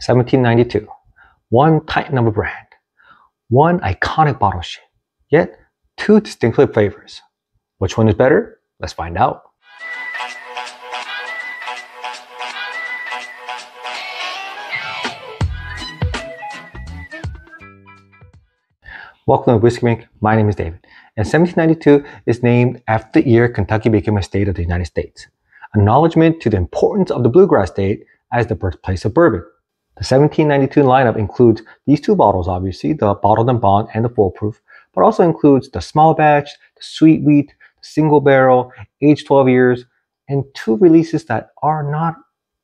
1792. One titan of a brand. One iconic bottle shape. Yet, two distinctive flavors. Which one is better? Let's find out. Welcome to Whiskey Rink. My name is David, and 1792 is named after the year Kentucky became a state of the United States. Acknowledgement to the importance of the bluegrass state as the birthplace of bourbon. The 1792 lineup includes these two bottles, obviously, the bottled and bond and the full proof, but also includes the small batch, the sweet wheat, the single barrel, aged 12 years, and two releases that are not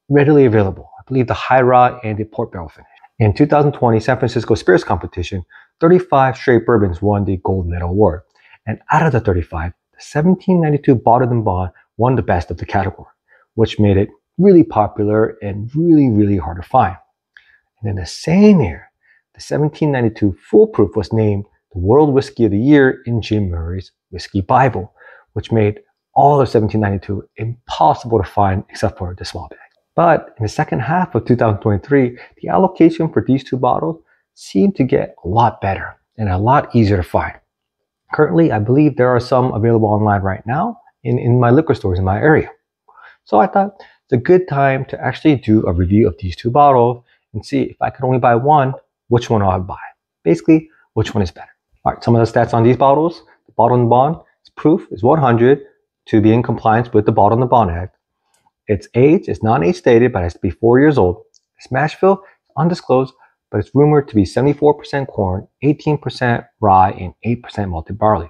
readily available. I believe the High Rye and the Port Barrel finish. In 2020 San Francisco Spirits Competition, 35 straight bourbons won the Gold Medal Award. And out of the 35, the 1792 Bottled and Bond won the best of the category, which made it really popular and really hard to find. And in the same year, the 1792 Full Proof was named the World Whiskey of the Year in Jim Murray's Whiskey Bible, which made all of 1792 impossible to find except for the small bag. But in the second half of 2023, the allocation for these two bottles seemed to get a lot better and a lot easier to find. Currently, I believe there are some available online right now in my liquor stores in my area. So I thought it's a good time to actually do a review of these two bottles and see if I could only buy one, which one I'll buy. Basically, which one is better. All right, some of the stats on these bottles. The Bottled and Bond proof is 100 to be in compliance with the Bottled and Bond Act. Its age is non-age stated, but it has to be 4 years old. Its mash bill is undisclosed, but it's rumored to be 74% corn, 18% rye, and 8% malted barley.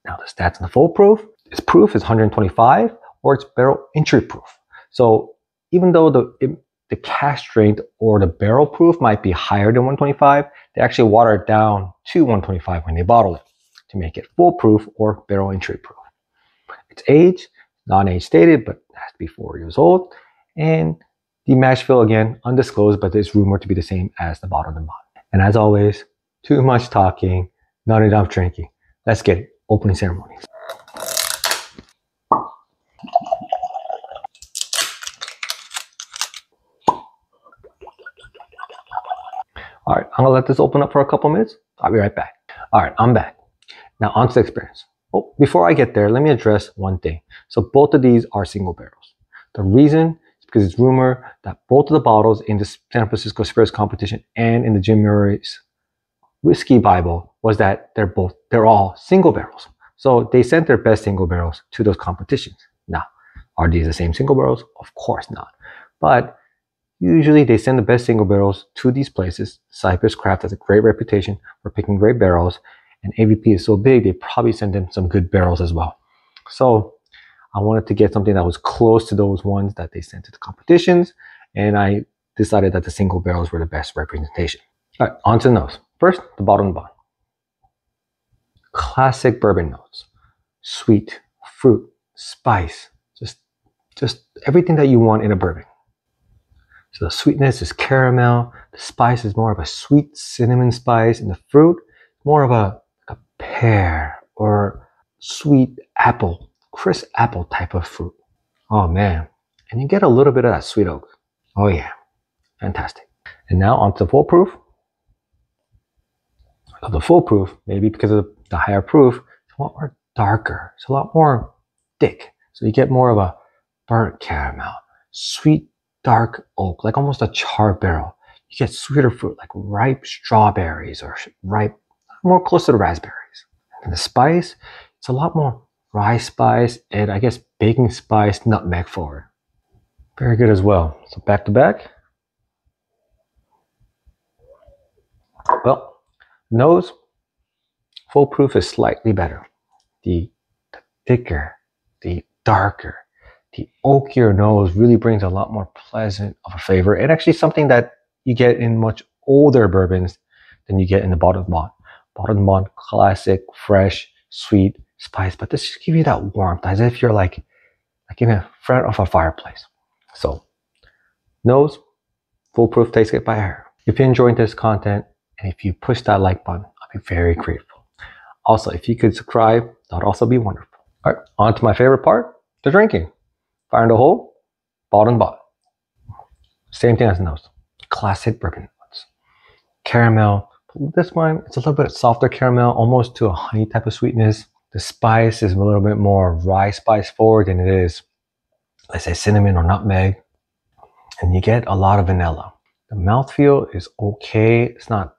Now the stats on the full proof. Its proof is 125, or its barrel entry proof. So even though the cask strength or the barrel proof might be higher than 125, they actually water it down to 125 when they bottle it to make it full proof or barrel entry proof. Its age, non-age stated, but has to be 4 years old. And the mash bill, again, undisclosed, but it's rumored to be the same as the Bottled and Bond. And as always, too much talking, not enough drinking. Let's get it. Opening ceremony. All right, I'm gonna let this open up for a couple minutes. I'll be right back. All right, I'm back. Now on to the experience. Oh, before I get there, let me address one thing. So both of these are single barrels. The reason is because it's rumored that both of the bottles in the San Francisco Spirits Competition and in the Jim Murray's Whiskey Bible was that they're all single barrels. So they sent their best single barrels to those competitions. Now, are these the same single barrels? Of course not. But usually they send the best single barrels to these places. Cypress Craft has a great reputation for picking great barrels, and AVP is so big, they probably send in some good barrels as well. So I wanted to get something that was close to those ones that they sent to the competitions, and I decided that the single barrels were the best representation. All right, on to the nose. First, the Bottled and Bond. Classic bourbon notes. Sweet, fruit, spice, just everything that you want in a bourbon. So the sweetness is caramel, the spice is more of a sweet cinnamon spice, and the fruit, more of a pear or sweet apple, crisp apple type of fruit. Oh man, and you get a little bit of that sweet oak. Oh yeah, fantastic. And now onto the full proof. So the full proof, maybe because of the higher proof, it's a lot more darker. It's a lot more thick. So you get more of a burnt caramel, sweet dark oak, like almost a charred barrel. You get sweeter fruit, like ripe strawberries or ripe, more close to the raspberries. And the spice, it's a lot more rye spice and I guess baking spice, nutmeg forward. Very good as well. So back to back. Well, nose, full proof is slightly better. The thicker, the darker, the oakier nose really brings a lot more pleasant of a flavor, and actually something that you get in much older bourbons than you get in the Bottled and Bond. Bottled and Bond, classic, fresh, sweet, spice, but this just gives you that warmth as if you're like in the front of a fireplace. So, nose, full proof, taste it by hair. If you're enjoying this content and if you push that like button, I'll be very grateful. Also, if you could subscribe, that would also be wonderful. All right, on to my favorite part, the drinking. Fire in the hole, Bottled and Bond. Same thing as the nose. classic bourbon notes. Caramel. This one, it's a little bit softer caramel, almost to a honey type of sweetness. The spice is a little bit more rye spice forward than it is, let's say, cinnamon or nutmeg. And you get a lot of vanilla. The mouthfeel is okay. It's not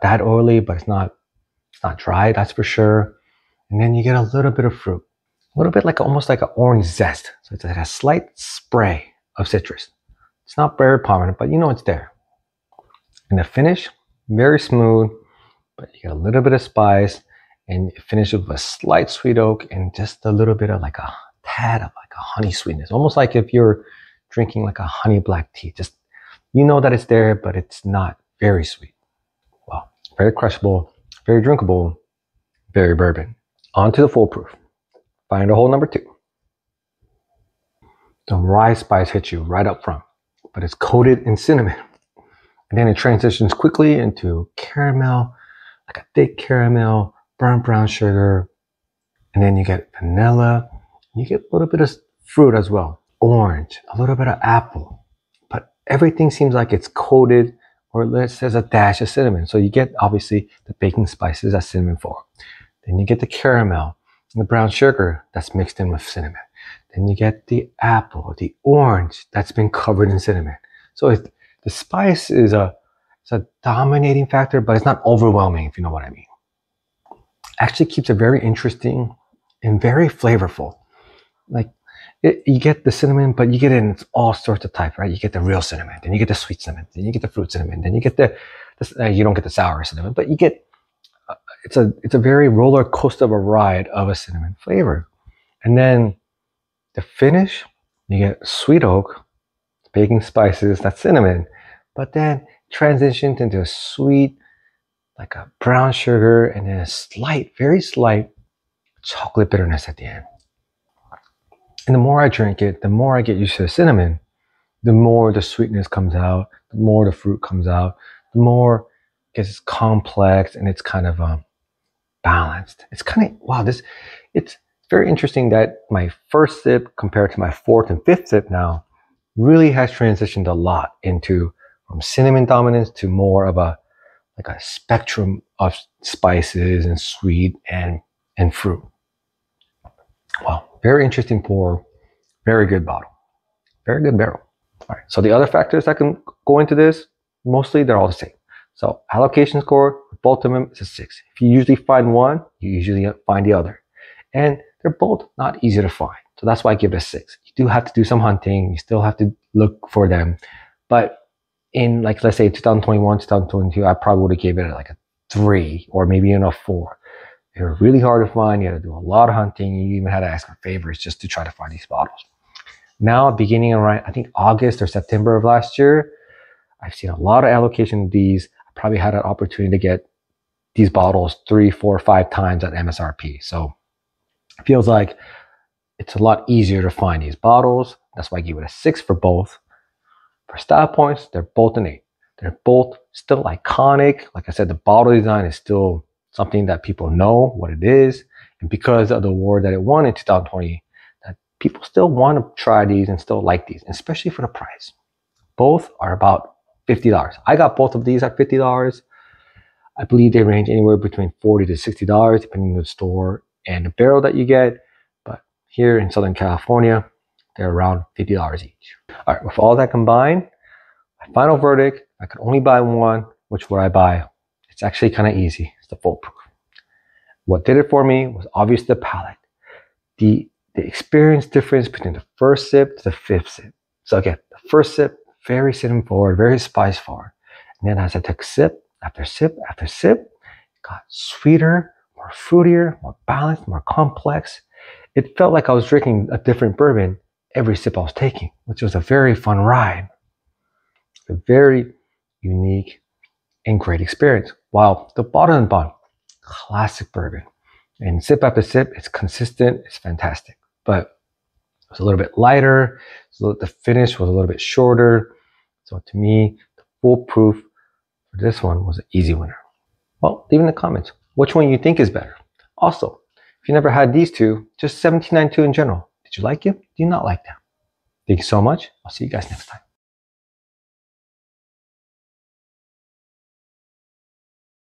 that oily, but it's not dry, that's for sure. And then you get a little bit of fruit. A little bit like almost like an orange zest. So it's like a slight spray of citrus. It's not very prominent, but you know it's there. And the finish, very smooth, but you get a little bit of spice, and it finishes with a slight sweet oak and just a little bit of like a tad of like a honey sweetness. Almost like if you're drinking like a honey black tea. Just, you know that it's there, but it's not very sweet. Well, very crushable, very drinkable, very bourbon. On to the foolproof. Find a hole number 2. The rye spice hits you right up front, but it's coated in cinnamon. And then it transitions quickly into caramel, like a thick caramel, burnt brown sugar. And then you get vanilla. You get a little bit of fruit as well. Orange, a little bit of apple. But everything seems like it's coated, or it says a dash of cinnamon. So you get, obviously, the baking spices that's cinnamon for. Then you get the caramel, the brown sugar that's mixed in with cinnamon. Then you get the apple, the orange that's been covered in cinnamon. So the spice is it's a dominating factor, but it's not overwhelming, if you know what I mean. Actually keeps it very interesting and very flavorful. Like, you get the cinnamon, but you get it in all sorts of types, right? You get the real cinnamon, then you get the sweet cinnamon, then you get the fruit cinnamon, then you get you don't get the sour cinnamon, but you get, it's a very roller coaster of a ride of a cinnamon flavor. And then the finish, you get sweet oak, baking spices, that's cinnamon, but then transitions into a sweet, like a brown sugar, and then a slight, very slight chocolate bitterness at the end. And the more I drink it, the more I get used to the cinnamon, the more the sweetness comes out, the more the fruit comes out, the more it gets complex, and it's kind of balanced. It's kind of, wow, it's very interesting that my first sip compared to my 4th and 5th sip now really has transitioned a lot into from cinnamon dominance to more of a spectrum of spices and sweet and fruit. Wow, very interesting pour, very good bottle, very good barrel. All right, so the other factors that can go into this, mostly they're all the same. So allocation score, both of them is a 6. If you usually find one, you usually find the other. And they're both not easy to find. So that's why I give it a 6. You do have to do some hunting. You still have to look for them. But in, like, let's say 2021, 2022, I probably would have gave it like a 3 or maybe even a 4. They were really hard to find. You had to do a lot of hunting. You even had to ask for favors just to try to find these bottles. Now, beginning around, I think August or September of last year, I've seen a lot of allocation of these. I probably had an opportunity to get these bottles 3, 4, 5 times at MSRP. So it feels like it's a lot easier to find these bottles. That's why I give it a 6 for both. For style points, they're both an 8. They're both still iconic. Like I said, the bottle design is still something that people know what it is. And because of the award that it won in 2020, that people still want to try these and still like these, especially for the price. Both are about $50. I got both of these at $50. I believe they range anywhere between $40 to $60, depending on the store and the barrel that you get. But here in Southern California, they're around $50 each. All right, with all that combined, my final verdict, I could only buy one. Which would I buy? It's actually kind of easy. It's the foolproof. What did it for me was obviously the palate. The experience difference between the first sip to the 5th sip. So again, the first sip, very cinnamon forward, very spice forward. And then as I took sip after sip after sip, it got sweeter, more fruitier, more balanced, more complex. It felt like I was drinking a different bourbon every sip I was taking, which was a very fun ride. A very unique and great experience. Wow, the bottom and bottom, classic bourbon. And sip after sip, it's consistent, it's fantastic. But it was a little bit lighter, so the finish was a little bit shorter. So to me, the foolproof for this one was an easy winner. Well, leave in the comments which one you think is better. Also, if you never had these two, just 1792 in general. Did you like it? Do you not like them? Thank you so much. I'll see you guys next time.